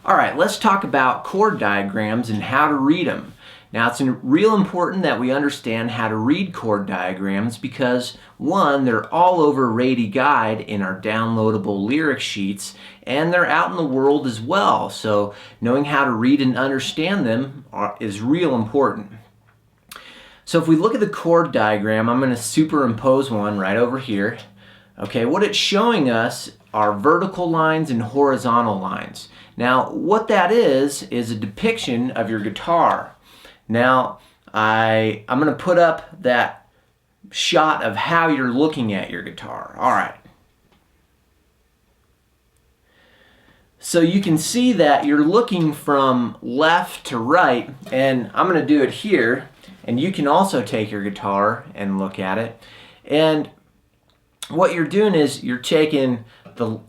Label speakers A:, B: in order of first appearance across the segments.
A: All right, let's talk about chord diagrams and how to read them. Now, it's real important that we understand how to read chord diagrams because, one, they're all over Rady Guide in our downloadable lyric sheets, and they're out in the world as well. So knowing how to read and understand them is real important. So if we look at the chord diagram, I'm going to superimpose one right over here. Okay, what it's showing us are vertical lines and horizontal lines. Now, what that is a depiction of your guitar. Now, I'm going to put up that shot of how you're looking at your guitar. All right. So you can see that you're looking from left to right, and I'm going to do it here. And you can also take your guitar and look at it. And what you're doing is you're taking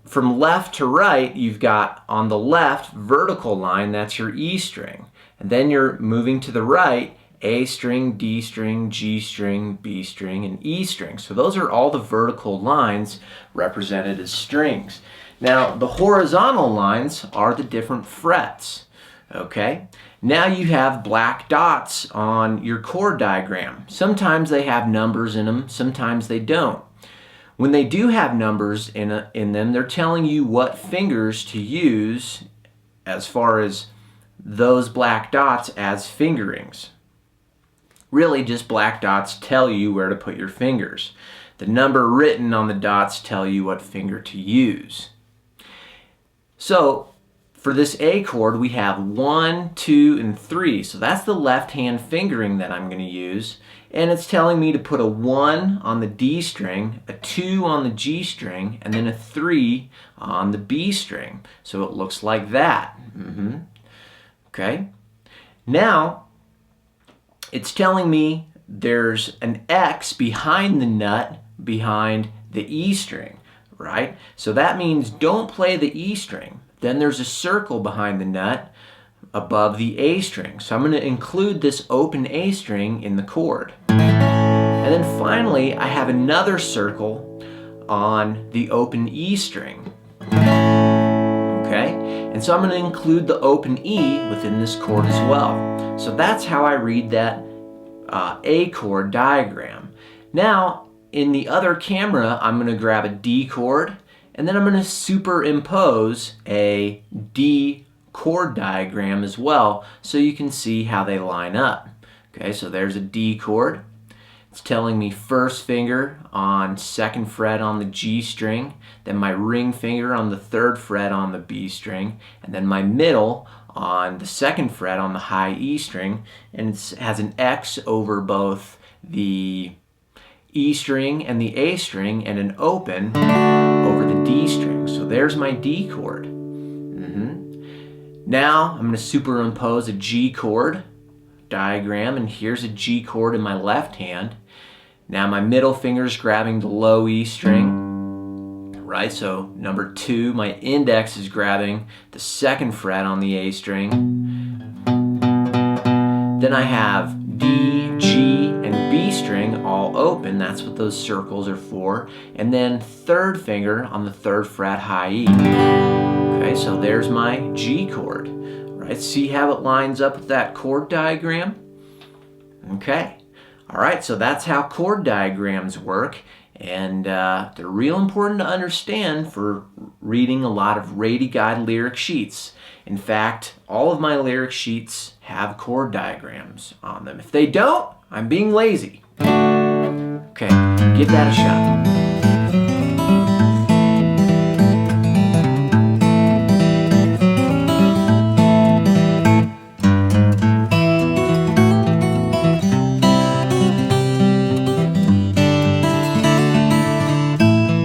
A: from left to right, you've got on the left vertical line, that's your E string. And then you're moving to the right, A string, D string, G string, B string, and E string. So those are all the vertical lines represented as strings. Now, the horizontal lines are the different frets. Okay? Now you have black dots on your chord diagram. Sometimes they have numbers in them, sometimes they don't. When they do have numbers in them, they're telling you what fingers to use as far as those black dots as fingerings. Really, just black dots tell you where to put your fingers. The number written on the dots tell you what finger to use. So, for this A chord, we have 1, 2, and 3. So that's the left-hand fingering that I'm going to use. And it's telling me to put a 1 on the D string, a 2 on the G string, and then a 3 on the B string. So it looks like that. Okay. Now, it's telling me there's an X behind the nut behind the E string, right? So that means don't play the E string. Then there's a circle behind the nut above the A string. So I'm going to include this open A string in the chord. And then finally, I have another circle on the open E string. Okay? And so I'm going to include the open E within this chord as well. So that's how I read that A chord diagram. Now, in the other camera, I'm going to grab a D chord, and then I'm going to superimpose a D chord diagram as well so you can see how they line up. Okay, so there's a D chord. It's telling me first finger on second fret on the G string, then my ring finger on the third fret on the B string, and then my middle on the second fret on the high E string, and it has an X over both the E string and the A string and an open over the D string. So there's my D chord. Now I'm going to superimpose a G chord diagram, and here's a G chord in my left hand. Now my middle finger is grabbing the low E string, right? So number 2, my index is grabbing the second fret on the A string. Then I have D, G, and B string all open. That's what those circles are for. And then third finger on the third fret high E. Okay, so there's my G chord. Right? See how it lines up with that chord diagram? Okay. All right, so that's how chord diagrams work. And they're real important to understand for reading a lot of Rady Guide lyric sheets. In fact, all of my lyric sheets have chord diagrams on them. If they don't, I'm being lazy. Okay, give that a shot.